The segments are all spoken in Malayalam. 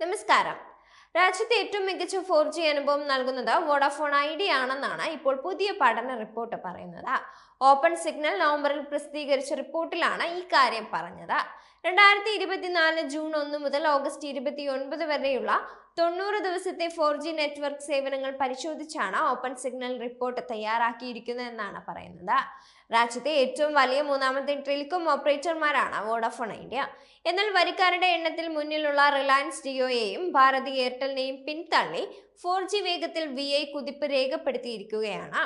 നമസ്കാരം. രാജ്യത്തെ ഏറ്റവും മികച്ച 4G അനുഭവം നൽകുന്നത് വോഡാഫോൺ ഐഡിയ ആണെന്നാണ് ഇപ്പോൾ പുതിയ പഠന റിപ്പോർട്ട് പറയുന്നത്. ഓപ്പൺ സിഗ്നൽ നവംബറിൽ പ്രസിദ്ധീകരിച്ച റിപ്പോർട്ടിലാണ് ഈ കാര്യം പറഞ്ഞത്. 2024 ജൂൺ 1 മുതൽ ഓഗസ്റ്റ് 29 വരെയുള്ള 90 ദിവസത്തെ 4G നെറ്റ്വർക്ക് സേവനങ്ങൾ പരിശോധിച്ചാണ് ഓപ്പൺ സിഗ്നൽ റിപ്പോർട്ട് തയ്യാറാക്കിയിരിക്കുന്നതെന്നാണ് പറയുന്നത്. രാജ്യത്തെ ഏറ്റവും വലിയ മൂന്നാമത്തെ ടെലികോം ഓപ്പറേറ്റർമാരാണ് വോഡാഫോൺ ഐഡിയ. എന്നാൽ വരിക്കാരുടെ എണ്ണത്തിൽ മുന്നിലുള്ള റിലയൻസ് ജിയോയെയും ഭാരതി എയർടെലിനെയും പിന്തള്ളി 4G വേഗത്തിൽ VI കുതിപ്പ് രേഖപ്പെടുത്തിയിരിക്കുകയാണ്.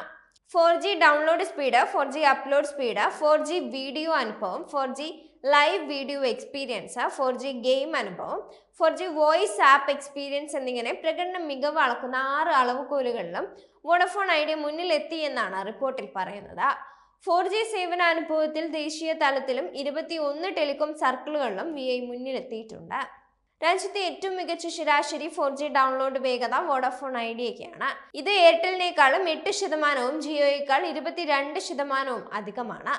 4G download speed, 4G upload speed, 4G video അനുഭവം, 4G live video experience, 4G game അനുഭവം, 4G വോയിസ് ആപ്പ് എക്സ്പീരിയൻസ് എന്നിങ്ങനെ പ്രകടന മികവ് അളക്കുന്ന 6 അളവുകോലുകളിലും വോഡാഫോൺ ഐഡിയ മുന്നിലെത്തി എന്നാണ് റിപ്പോർട്ടിൽ പറയുന്നത്. 4G സേവനാനുഭവത്തിൽ ദേശീയ തലത്തിലും 21 ടെലികോം സർക്കിളുകളിലും VI മുന്നിലെത്തിയിട്ടുണ്ട്. രാജ്യത്തെ ഏറ്റവും മികച്ച ശരാശരി 4G ഡൗൺലോഡ് വേഗത വോഡാഫോൺ ഐഡിയയ്ക്കാണ്. ഇത് എയർടെലിനേക്കാളും 8%, ജിയോയേക്കാൾ 22% അധികമാണ്.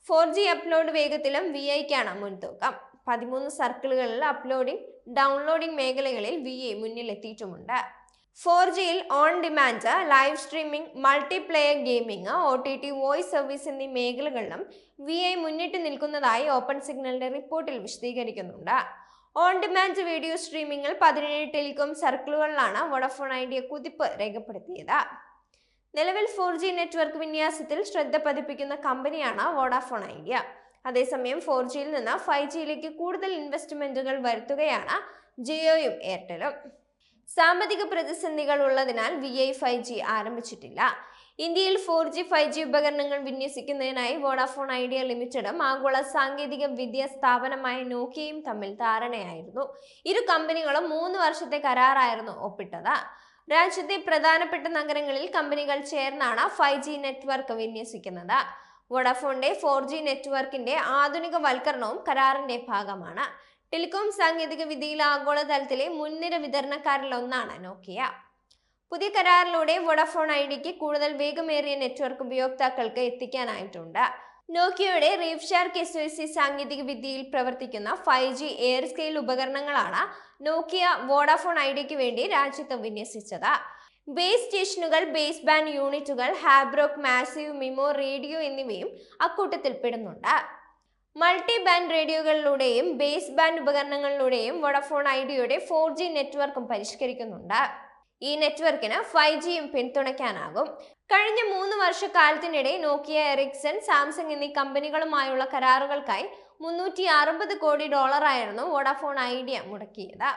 4G അപ്ലോഡ് വേഗത്തിലും VIക്കാണ് മുൻതൂക്കം. 13 സർക്കിളുകളിൽ അപ്ലോഡിംഗ്, ഡൗൺലോഡിംഗ് മേഖലകളിൽ VI മുന്നിലെത്തിയിട്ടുമുണ്ട്. 4Gയിൽ on demand, live streaming, multiplayer gaming, OTT voice service എന്നീ മേഖലകളിലും VI മുന്നിട്ട് നിൽക്കുന്നതായി ഓപ്പൺ സിഗ്നലിന്റെ റിപ്പോർട്ടിൽ വിശദീകരിക്കുന്നുണ്ട്. ഓൺ ഡിമാൻഡ് വീഡിയോ സ്ട്രീമിംഗിൽ 17 ടെലികോം സർക്കിളുകളിലാണ് വോഡാഫോൺ ഐഡിയ കുതിപ്പ് രേഖപ്പെടുത്തിയത്. നിലവിൽ 4G നെറ്റ്വർക്ക് വിന്യാസത്തിൽ ശ്രദ്ധ പതിപ്പിക്കുന്ന കമ്പനിയാണ് വോഡാഫോൺ ഐഡിയ. അതേസമയം 4Gയിൽ നിന്ന് 5Gയിലേക്ക് കൂടുതൽ ഇൻവെസ്റ്റ്മെന്റുകൾ വരുത്തുകയാണ് ജിയോയും എയർടെലും. സാമ്പത്തിക പ്രതിസന്ധികൾ ഉള്ളതിനാൽ VI 5G ആരംഭിച്ചിട്ടില്ല. ഇന്ത്യയിൽ 4G 5G ഉപകരണങ്ങൾ വിന്യസിക്കുന്നതിനായി വോഡാഫോൺ ഐഡിയ ലിമിറ്റഡും ആഗോള സാങ്കേതിക വിദ്യാ സ്ഥാപനമായ നോക്കിയയും തമ്മിൽ ധാരണയായിരുന്നു. ഇരു കമ്പനികളും 3 വർഷത്തെ കരാറായിരുന്നു ഒപ്പിട്ടത്. രാജ്യത്തെ പ്രധാനപ്പെട്ട നഗരങ്ങളിൽ കമ്പനികൾ ചേർന്നാണ് 5G നെറ്റ്വർക്ക് വിന്യസിക്കുന്നത്. വോഡാഫോണിന്റെ 4G നെറ്റ്വർക്കിന്റെ ആധുനികവൽക്കരണവും കരാറിന്റെ ഭാഗമാണ്. ടെലികോം സാങ്കേതിക വിദ്യയിൽ ആഗോളതലത്തിലെ മുൻനിര വിതരണക്കാരിൽ ഒന്നാണ് നോക്കിയ. പുതിയ കരാറിലൂടെ വോഡാഫോൺ ഐഡിയയ്ക്ക് കൂടുതൽ വേഗമേറിയ നെറ്റ്വർക്ക് ഉപയോക്താക്കൾക്ക് എത്തിക്കാനായിട്ടുണ്ട്. നോക്കിയയുടെ റീഫ്ഷാർക്ക് SoC സാങ്കേതിക വിദ്യയിൽ പ്രവർത്തിക്കുന്ന 5G എയർ സ്കെയിൽ ഉപകരണങ്ങളാണ് നോക്കിയ വോഡാഫോൺ ഐഡിയയ്ക്ക് വേണ്ടി രാജ്യത്ത് വിന്യസിച്ചത്. ബേസ് സ്റ്റേഷനുകൾ, ബേസ് ബാൻഡ് യൂണിറ്റുകൾ, ഹാബ്രോക്ക് മാസീവ് മിമോ റേഡിയോ എന്നിവയും അക്കൂട്ടത്തിൽ പെടുന്നുണ്ട്. മൾട്ടി ബാൻഡ് റേഡിയോകളിലൂടെയും ബേസ് ബാൻഡ് ഉപകരണങ്ങളിലൂടെയും വോഡാഫോൺ ഐഡിയയുടെ 4G നെറ്റ്വർക്കും പരിഷ്കരിക്കുന്നുണ്ട്. ഈ നെറ്റ്വർക്കിന് 5Gയും പിന്തുണയ്ക്കാനാകും. കഴിഞ്ഞ 3 വർഷക്കാലത്തിനിടെ നോക്കിയ, എറിക്സൺ, സാംസങ് എന്നീ കമ്പനികളുമായുള്ള കരാറുകൾക്കായി $360 കോടി വോഡാഫോൺ ഐഡിയ മുടക്കിയത്.